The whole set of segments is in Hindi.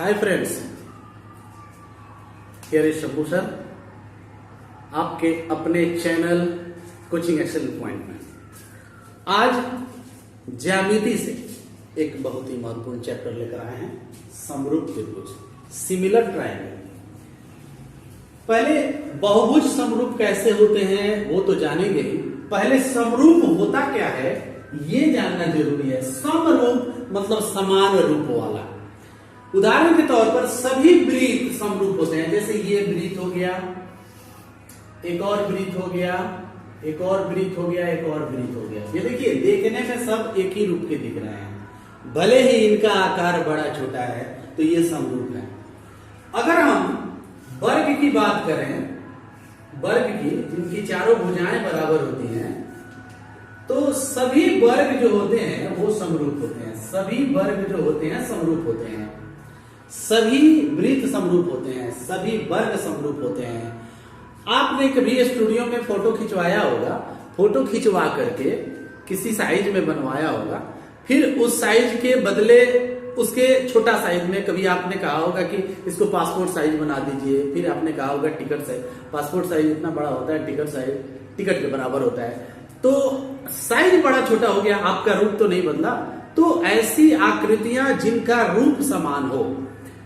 Hi friends, here is Shambhu sir, आपके अपने चैनल कोचिंग एक्सेल पॉइंट में आज ज्यामिति से एक बहुत ही महत्वपूर्ण चैप्टर लेकर आए हैं, समरूप त्रिभुज, सिमिलर ट्रायंगल। पहले बहुभुज समरूप कैसे होते हैं वो तो जानेंगे ही, पहले समरूप होता क्या है ये जानना जरूरी है। समरूप मतलब समान रूप वाला। उदाहरण के तौर पर सभी वृत्त समरूप होते हैं, जैसे ये वृत्त हो गया, एक और वृत्त हो गया, एक और वृत्त हो गया, एक और वृत्त हो गया। ये देखिए, देखने में सब एक ही रूप के दिख रहे हैं, भले ही इनका आकार बड़ा छोटा है, तो ये समरूप है। अगर हम वर्ग की बात करें, वर्ग की जिनकी चारों भुजाएं बराबर होती हैं, तो सभी वर्ग जो होते हैं वो समरूप होते हैं। सभी वर्ग जो होते हैं समरूप होते हैं, सभी वृत्त समरूप होते हैं, सभी वर्ग समरूप होते हैं। आपने कभी स्टूडियो में फोटो खिंचवाया होगा, फोटो खिंचवा करके किसी साइज में बनवाया होगा, फिर उस साइज के बदले उसके छोटा साइज में कभी आपने कहा होगा कि इसको पासपोर्ट साइज बना दीजिए, फिर आपने कहा होगा टिकट साइज, पासपोर्ट साइज इतना बड़ा होता है, टिकट साइज टिकट के बराबर होता है, तो साइज बड़ा छोटा हो गया, आपका रूप तो नहीं बदला। तो ऐसी आकृतियां जिनका रूप समान हो,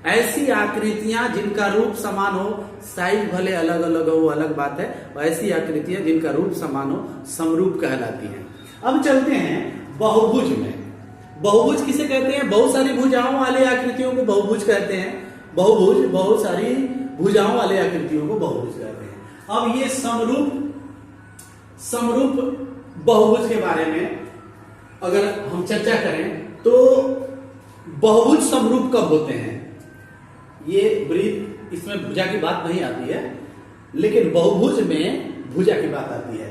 ऐसी आकृतियां जिनका रूप समान हो, साइज भले अलग अलग हो वो अलग बात है, ऐसी आकृतियां जिनका रूप समान हो समरूप कहलाती हैं। अब चलते हैं बहुभुज में। बहुभुज किसे कहते हैं? बहुत सारी भुजाओं वाले आकृतियों को बहुभुज कहते हैं। बहुभुज बहुत सारी भुजाओं वाले आकृतियों को बहुभुज कहते हैं। अब ये समरूप बहुभुज के बारे में अगर हम चर्चा करें तो बहुभुज समरूप कब होते हैं? ये वृत्त, इसमें भुजा की बात नहीं आती है, लेकिन बहुभुज में भुजा की बात आती है।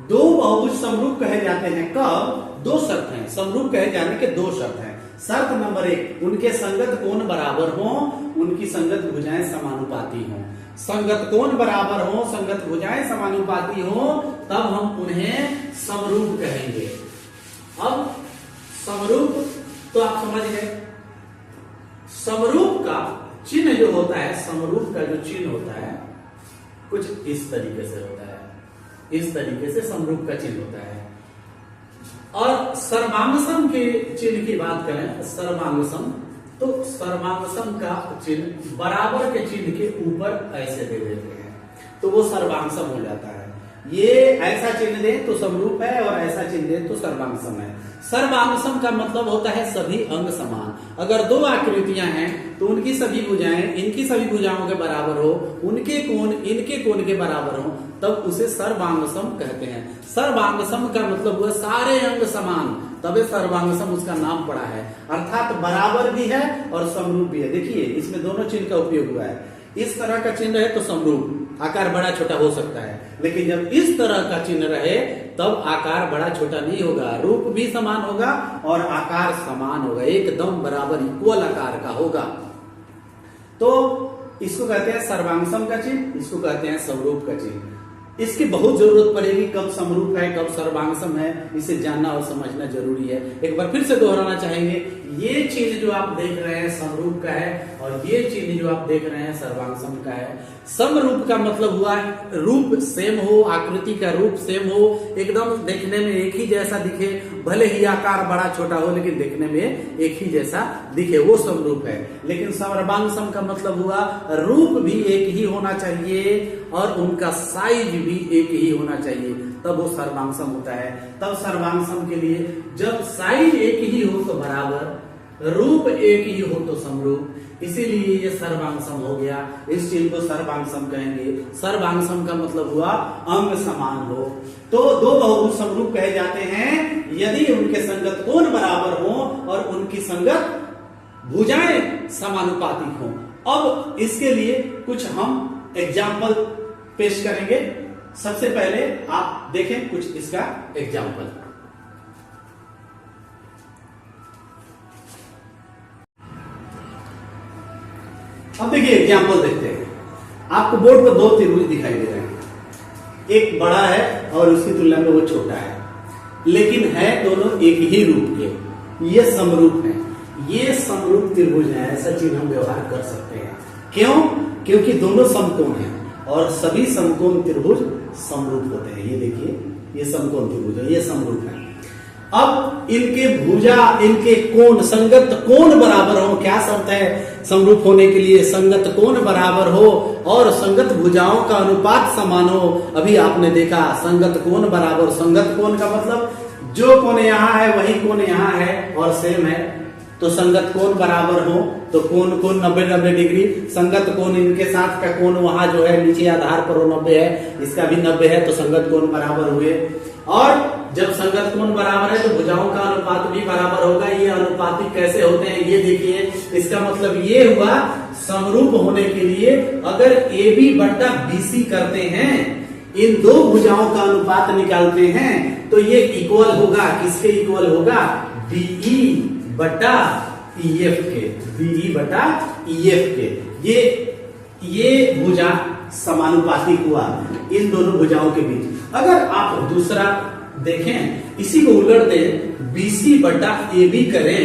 दो बहुभुज समरूप कहे जाते हैं कब? दो शर्त हैं, समरूप कहे जाने के दो शर्त हैं। शर्त नंबर 1, उनके संगत कोण बराबर हो, उनकी संगत भुजाएं समानुपाती हो। संगत कोण बराबर हो, संगत भुजाएं समानुपाती हो, तब हम उन्हें समरूप कहेंगे। अब समरूप तो आप समझ गए। समरूप का चिन्ह जो होता है, समरूप का जो चिन्ह होता है कुछ इस तरीके से होता है, इस तरीके से समरूप का चिन्ह होता है। और सर्वांगसम के चिन्ह की बात करें, सर्वांगसम, तो सर्वांगसम का चिन्ह बराबर के चिन्ह के ऊपर ऐसे दे देते हैं, तो वो सर्वांगसम हो जाता है। ये ऐसा चिन्ह दे तो समरूप है और ऐसा चिन्ह दे तो सर्वांगसम है। सर्वांगसम का मतलब होता है सभी अंग समान। अगर दो आकृतियां हैं तो उनकी सभी भुजाएं इनकी सभी भुजाओं के बराबर हो, उनके कोण इनके कोण के बराबर हो, तब उसे सर्वांगसम कहते हैं। सर्वांगसम का मतलब हुआ सारे अंग समान, तबे सर्वांगसम उसका नाम पड़ा है, अर्थात बराबर भी है और समरूप भी है। देखिए, इसमें दोनों चिन्ह का उपयोग हुआ है। इस तरह का चिन्ह है तो समरूप, आकार बड़ा छोटा हो सकता है, लेकिन जब इस तरह का चिन्ह रहे तब आकार बड़ा छोटा नहीं होगा, रूप भी समान होगा और आकार समान होगा, एकदम बराबर इक्वल आकार का होगा। तो इसको कहते हैं सर्वांगसम का चिन्ह, इसको कहते हैं समरूप का चिन्ह। इसकी बहुत जरूरत पड़ेगी, कब समरूप है कब सर्वांगसम है, इसे जानना और समझना जरूरी है। एक बार फिर से दोहराना चाहेंगे, ये चिन्ह जो आप देख रहे हैं समरूप का है और ये चिन्ह जो आप देख रहे हैं सर्वांगसम का है। समरूप का मतलब हुआ रूप सेम हो, आकृति का रूप सेम हो, एकदम देखने में एक ही जैसा दिखे, भले ही आकार बड़ा छोटा हो लेकिन देखने में एक ही जैसा दिखे, वो समरूप है। लेकिन सर्वांगसम का मतलब हुआ रूप भी एक ही होना चाहिए और उनका साइज भी एक ही होना चाहिए, तब वो सर्वांगसम होता है। तब सर्वांगसम के लिए जब साइज एक ही हो तो बराबर, रूप एक ही हो तो समरूप, इसीलिए ये सर्वांगसम हो गया। इस चिन्ह को सर्वांगसम कहेंगे। सर्वांगसम का मतलब हुआ अंग समान हो। तो दो बहुभुज समरूप कहे जाते हैं यदि उनके संगत कोण बराबर हो और उनकी संगत भुजाएं समानुपाती हो। अब इसके लिए कुछ हम एग्जाम्पल पेश करेंगे। सबसे पहले आप देखें कुछ इसका एग्जाम्पल। अब देखिए एग्जाम्पल देखते हैं। आपको बोर्ड पर दो त्रिभुज दिखाई दे रहे हैं, एक बड़ा है और उसकी तुलना में वो छोटा है, लेकिन है दोनों एक ही रूप के, ये समरूप है। ये समरूप त्रिभुज है, ऐसा चिन्ह हम व्यवहार कर सकते हैं। क्यों? क्योंकि दोनों समकोण हैं और सभी समकोण त्रिभुज समरूप होते हैं। ये देखिए, ये समकोण त्रिभुज है, ये समरूप है। अब इनके भुजा, इनके कोण, संगत कोण बराबर हो। क्या शर्त है समरूप होने के लिए? संगत कोण बराबर हो और संगत भुजाओं का अनुपात समान हो। अभी आपने देखा संगत कोण बराबर, संगत कोण का मतलब जो कोण यहाँ है वही कोण यहाँ है और सेम है। तो संगत कोण बराबर हो तो कोण 90 डिग्री, संगत कोण इनके साथ का कोण वहां जो है नीचे आधार पर वो 90 है, इसका भी 90 है, तो संगत कोण बराबर हुए। और जब संगत कोण बराबर है तो भुजाओं का अनुपात भी बराबर होगा। ये अनुपातिक कैसे होते हैं ये देखिए। इसका मतलब ये हुआ समरूप होने के लिए अगर AB बट्टा BC करते हैं, इन दो भुजाओं का अनुपात निकालते हैं तो ये इक्वल होगा, किसके इक्वल होगा? DE बटा EF के, DE बटा EF के। ये भुजा समानुपातिक हुआ इन दोनों भुजाओं के बीच। अगर आप दूसरा देखें, इसी को उलट दें, BC बटा AB करें,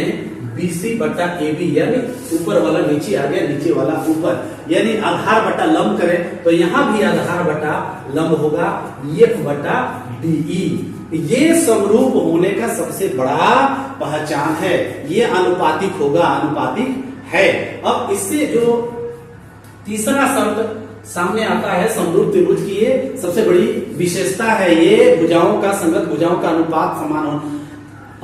BC बटा AB यानी ऊपर वाला नीचे आ गया, नीचे वाला ऊपर, यानी आधार बटा लंब करें तो यहां भी आधार बटा लंब होगा, EF बटा DE। ये समरूप होने का सबसे बड़ा पहचान है, ये अनुपातिक होगा, अनुपातिक है। अब इससे जो तीसरा शर्त सामने आता है समरूप त्रिभुज की, ये सबसे बड़ी विशेषता है। ये भुजाओं का, संगत भुजाओं का अनुपात समान हो,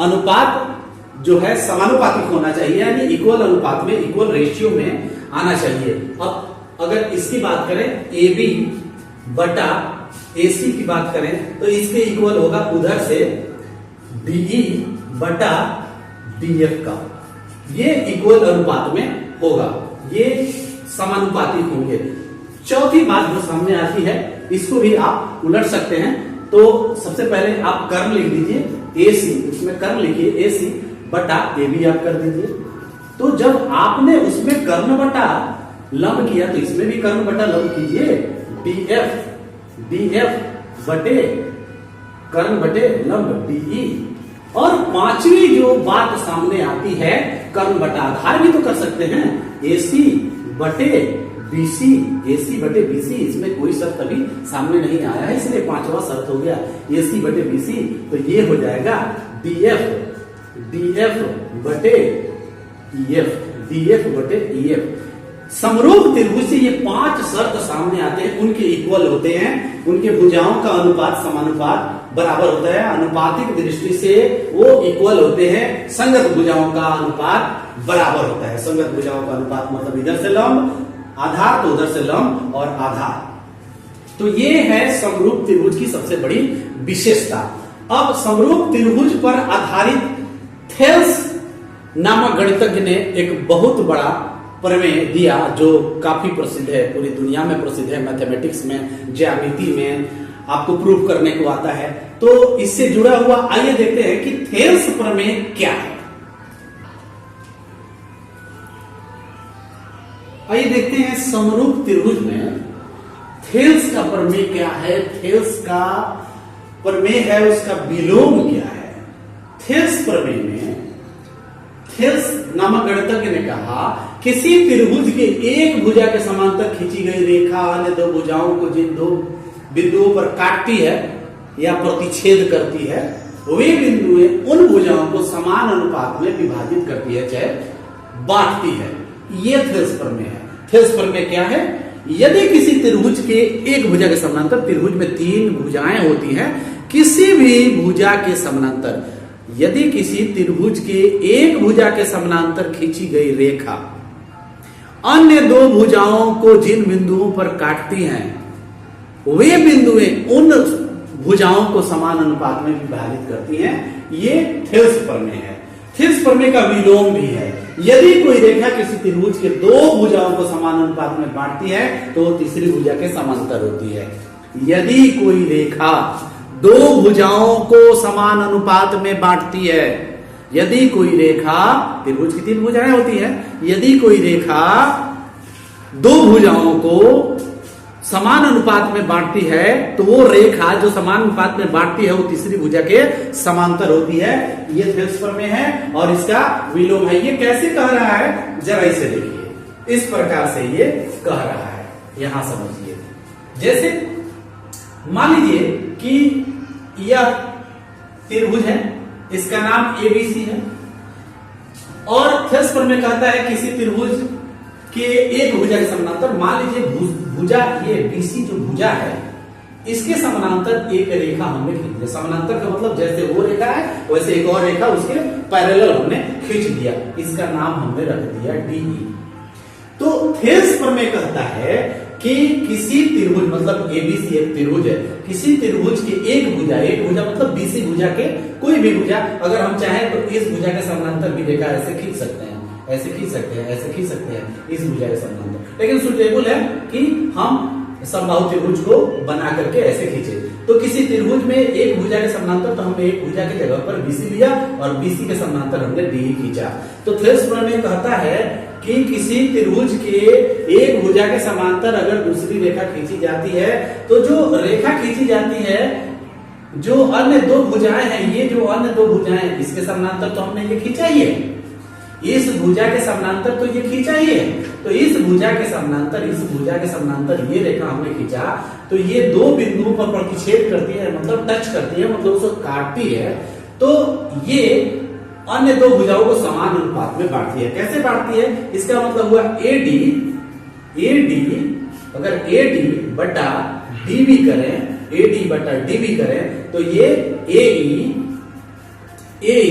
अनुपात जो है समानुपातिक होना चाहिए, यानी इक्वल अनुपात में, इक्वल रेशियो में आना चाहिए। अब अगर इसकी बात करें AB बटा AC की बात करें तो इसके इक्वल होगा उधर से DE बटा DF का, ये इक्वल अनुपात में होगा, ये समानुपातिक होंगे। चौथी बात जो सामने आती है, इसको भी आप उलट सकते हैं। तो सबसे पहले आप कर्ण लिख दीजिए AC, उसमें कर्ण लिखिए AC बटा AB आप कर दीजिए। तो जब आपने उसमें कर्ण बटा लंब किया तो इसमें भी कर्ण बटा लंब कीजिए, DF बटे कर्ण बटे लंब DE। और पांचवी जो बात सामने आती है, कर्ण बटा आधार भी तो कर सकते हैं, AC बटे BC, AC बटे BC, इसमें कोई शर्त अभी सामने नहीं आया है, इसलिए पांचवा शर्त हो गया AC बटे BC। तो ये हो जाएगा DF बटे EF, DF बटे EF। समरूप त्रिभुज से ये 5 शर्त सामने आते हैं, उनके इक्वल होते हैं, उनके भुजाओं का अनुपात समानुपात बराबर होता है, अनुपातिक दृष्टि से वो इक्वल होते हैं, संगत भुजाओं का अनुपात बराबर होता है। संगत भुजाओं का अनुपात मतलब इधर से लंब आधार तो उधर से लंब और आधार। तो ये है समरूप त्रिभुज की सबसे बड़ी विशेषता। अब समरूप त्रिभुज पर आधारित थेल्स नामक गणितज्ञ ने एक बहुत बड़ा प्रमेय दिया जो काफी प्रसिद्ध है, पूरी दुनिया में प्रसिद्ध है, मैथमेटिक्स में, ज्यामिति में आपको प्रूव करने को आता है। तो इससे जुड़ा हुआ आइए देखते हैं कि थेल्स प्रमेय क्या है। आइए देखते हैं समरूप त्रिभुज में थेल्स का प्रमेय क्या है, थेल्स का प्रमेय है उसका विलोम क्या है। थेल्स प्रमेय में थेल्स नामक गणितज्ञ ने कहा किसी त्रिभुज के एक भुजा के समांतर खींची गई रेखा अन्य दो भुजाओं को जिन दो बिंदुओं पर काटती है या प्रतिच्छेद करती है, वे बिंदुएं उन भुजाओं को समान अनुपात में विभाजित करती है, चाहे बांटती है। ये थेल्स प्रमेय है। थेल्स प्रमेय क्या है? यदि किसी त्रिभुज के एक भुजा के समानांतर, त्रिभुज में 3 भुजाएं होती हैं, किसी भी भुजा के समानांतर, यदि किसी त्रिभुज के एक भुजा के समानांतर खींची गई रेखा अन्य 2 भुजाओं को जिन बिंदुओं पर काटती हैं, वे बिंदुएं उन भुजाओं को समान अनुपात में विभाजित करती हैं, ये थेल्स प्रमेय है। थेल्स प्रमेय का विलोम भी है। यदि कोई रेखा किसी त्रिभुज के 2 भुजाओं को समान अनुपात में बांटती है तो वो तीसरी भुजा के समांतर होती है। यदि कोई रेखा 2 भुजाओं को समान अनुपात में बांटती है, यदि कोई रेखा, त्रिभुज की 3 भुजाएं होती है, यदि कोई रेखा 2 भुजाओं को समान अनुपात में बांटती है तो वो रेखा जो समान अनुपात में बांटती है वो तीसरी भुजा के समांतर होती है। ये थेल्स प्रमेय है और इसका विलोम है। ये कैसे कह रहा है जरा इसे देखिए, इस प्रकार से ये कह रहा है, यहां समझिए। जैसे मान लीजिए कि यह त्रिभुज है, इसका नाम एबीसी है और थेल्स प्रमेय कहता है किसी त्रिभुज के एक भुजा के समानांतर, मान लीजिए भुजा ये बीसी जो भुजा है इसके समानांतर एक रेखा हमने खींच दिया। समानांतर का मतलब जैसे वो रेखा है वैसे एक और रेखा उसके पैरेलल हमने खींच दिया, इसका नाम हमने रख दिया डीई। तो थेल्स प्रमेय कहता है कि किसी त्रिभुज, मतलब एबीसी एक त्रिभुज है, किसी त्रिभुज की एक भुजा मतलब बीसी भुजा के कोई भी भुजा, अगर हम चाहें तो इस भुजा के समानांतर भी रेखा ऐसे खींच सकते हैं, ऐसे खींच सकते हैं, ऐसे खींच सकते हैं इस भुजा के समानांतर। लेकिन सुटेबल है कि हम समबाहु त्रिभुज को बना करके ऐसे खींचे। तो किसी त्रिभुज में एक भुजा के समानांतर तो हमने एक भुजा की जगह पर बीसी लिया और बीसी के समानांतर हमने डी खींचा। तो थेल्स प्रमेय कहता है कि किसी त्रिभुज के एक भुजा के समांतर अगर दूसरी रेखा खींची जाती है तो जो रेखा खींची जाती है, जो अन्य दो भुजाएं हैं, ये जो अन्य दो भुजाएं, इसके समानांतर तो हमने ये खींचा ही है, इस भुजा के समानांतर तो ये खींचा ही है। तो इस भुजा के समानांतर, इस भुजा के समानांतर ये रेखा हमने खींचा तो ये दो बिंदुओं पर प्रतिच्छेद करती है, मतलब टच करती है, मतलब उसको काटती है। तो ये अन्य दो भुजाओं को समान अनुपात में बांटती है। कैसे बांटती है? इसका मतलब हुआ एडी अगर एडी बटा डीबी करें, एडी बटा डीबी करें तो ये एई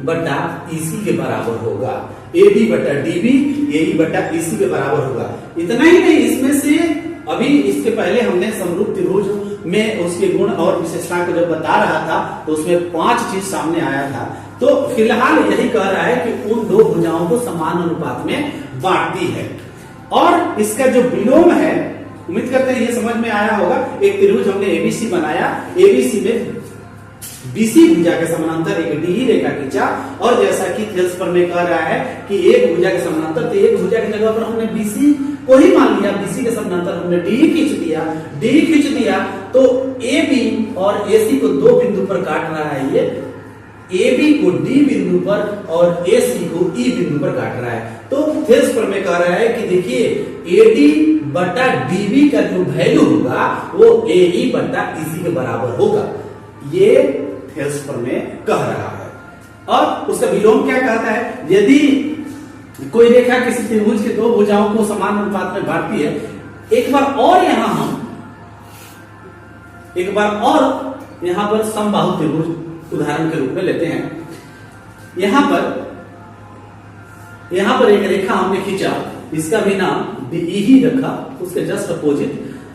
बटा ईसी के बराबर होगा। एडी बटा डीबी एई बटा ईसी के बराबर होगा। इतना ही नहीं, इसमें से अभी इसके पहले हमने समरूप त्रिभुज में उसके गुण और विशेषता को जब बता रहा था तो उसमें 5 चीज सामने आया था। तो फिलहाल यही कह रहा है कि उन दो भुजाओं को समान अनुपात में बांटती है। और इसका जो विलोम है, उम्मीद करते हैं ये समझ में आया होगा। एक त्रिभुज हमने एबीसी बनाया, एबीसी में बीसी भुजा के समानांतर एक डी रेखा खींचा और जैसा कि थेल्स प्रमेय कह रहा है कि एक भुजा के समानांतर, तो एक भुजा की जगह पर हमने बीसी को ही मान लिया, बीसी के समानांतर हमने डी खींच दिया। तो एबी और एसी को दो बिंदु पर काट रहा है, ये एबी को डी बिंदु पर और एसी को ई बिंदु पर काट रहा है। तो थेल्स प्रमेय कह रहा है कि देखिए एडी बटा डीबी का जो वैल्यू होगा वो एई बटा ईसी के बराबर होगा। ये थेल्स प्रमेय कह रहा है। और उसका विलोम क्या कहता है? यदि कोई रेखा किसी त्रिभुज के दो भुजाओं को समान अनुपात में बांटती है, एक बार और यहां पर समबाहु त्रिभुज उदाहरण के रूप में लेते हैं। यहां पर एक रेखा हमने खींचा, इसका भी नाम डीई ही रखा, उसके जस्ट अपोजिट।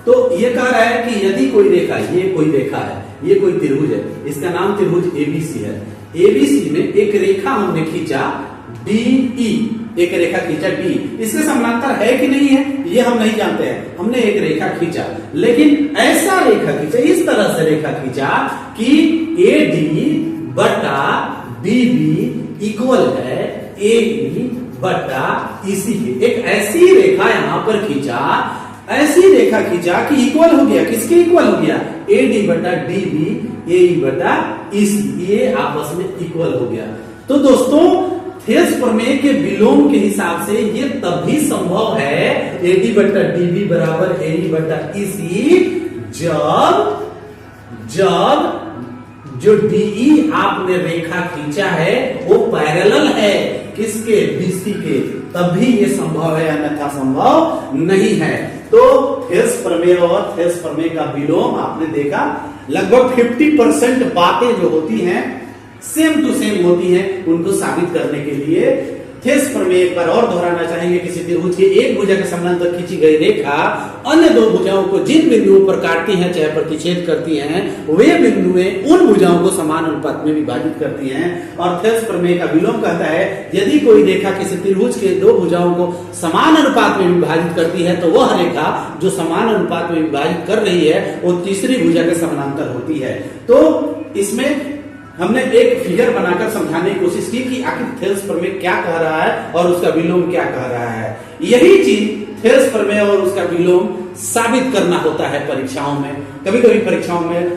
तो ये कह रहा है कि यदि कोई रेखा, ये कोई रेखा है, ये कोई त्रिभुज है, इसका नाम त्रिभुज एबीसी है। एबीसी में एक रेखा हमने खींचा डीई, एक रेखा खींचा डी, इसके समानांतर है कि नहीं है ये हम नहीं जानते हैं। हमने एक रेखा खींचा, लेकिन ऐसा रेखा खींचा, इस तरह से रेखा खींचा कि एडी बटा बीबी इक्वल है एई बटा ईसी के। एक ऐसी रेखा यहां पर खींचा, ऐसी रेखा खींचा कि इक्वल हो गया, किसके इक्वल हो गया? एडी बटा डीबी एई बटा ईसी, ये आपस में इक्वल हो गया। तो दोस्तों थेल्स प्रमेय के विलोम के हिसाब से ये तभी संभव है एडी बटा डीबी बराबर एई बटा ईसी जब जो डीई आपने रेखा खींचा है वो पैरेलल है किसके? बीसी के, तभी ये संभव है, अन्यथा संभव नहीं है। तो थेल्स प्रमेय और थेल्स प्रमेय का विलोम आपने देखा, लगभग 50% बातें जो होती हैं सेम टू सेम होती हैं। उनको साबित करने के लिए थेल्स प्रमेय एक बार और दोहराना चाहेंगे। किसी त्रिभुज के एक भुजा के समानांतर खींची गई रेखा अन्य दो भुजाओं को जिन बिंदुओं पर काटती हैं चाहे प्रतिच्छेद करती हैं, वे बिंदुएं उन भुजाओं को समान अनुपात में विभाजित करती हैं। और थेल्स प्रमेय का विलोम कहता है यदि कोई रेखा किसी त्रिभुज के दो भुजाओं को समान अनुपात में विभाजित करती है तो वह रेखा जो समान अनुपात में विभाजित कर रही है वो तीसरी भुजा के समानांतर होती है। तो इसमें हमने एक फिगर बनाकर समझाने की कोशिश की कि आखिर थेल्स प्रमेय क्या कह रहा है और उसका विलोम क्या कह रहा है। यही चीज थेल्स प्रमेय और उसका विलोम साबित करना होता है परीक्षाओं में। कभी कभी परीक्षाओं में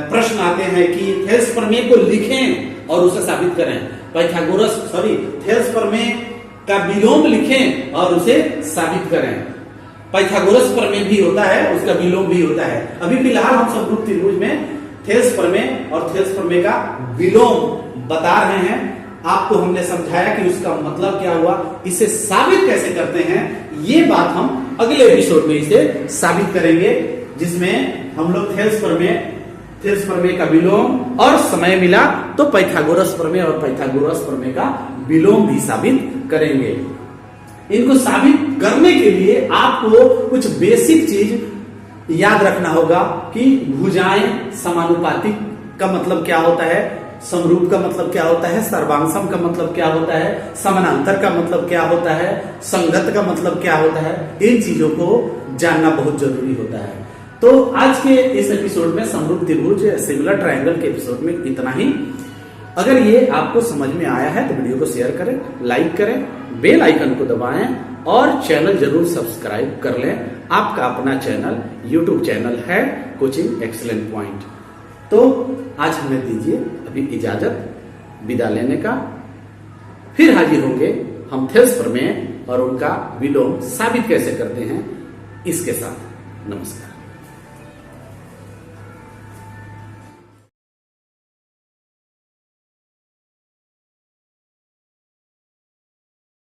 प्रश्न आते हैं कि थेल्स प्रमेय को लिखें और उसे साबित करें। थेल्स प्रमेय का विलोम लिखें और उसे साबित करें। पाइथागोरस प्रमेय भी होता है, उसका विलोम भी होता है। अभी फिलहाल हम समरूप त्रिभुज में थेल्स प्रमेय और थेल्स प्रमेय का विलोम बता रहे हैं। आपको हमने समझाया कि उसका मतलब क्या हुआ, इसे साबित कैसे करते हैं, ये बात हम अगले एपिसोड में इसे साबित करेंगे, जिसमें हम लोग थेल्स प्रमेय का विलोम और समय मिला तो पाइथागोरस प्रमेय और पाइथागोरस प्रमेय का विलोम भी साबित करेंगे। इनको साबित करने के लिए आपको कुछ बेसिक चीज याद रखना होगा कि भुजाएं समानुपातिक का मतलब क्या होता है, समरूप का मतलब क्या होता है, सर्वांगसम का मतलब क्या होता है, समानांतर का मतलब क्या होता है, संगत का मतलब क्या होता है। इन चीजों को जानना बहुत जरूरी होता है। तो आज के इस एपिसोड में समरूप त्रिभुज सिमिलर ट्रायंगल के एपिसोड में इतना ही। अगर ये आपको समझ में आया है तो वीडियो को शेयर करें, लाइक करें, बेल आइकन को दबाएं और चैनल जरूर सब्सक्राइब कर लें। आपका अपना चैनल यूट्यूब चैनल है कोचिंग एक्सीलेंट पॉइंट। तो आज हमें दीजिए अभी इजाजत विदा लेने का। फिर हाजिर होंगे हम थेल्स प्रमेय और उनका विलोम साबित कैसे करते हैं इसके साथ। नमस्कार।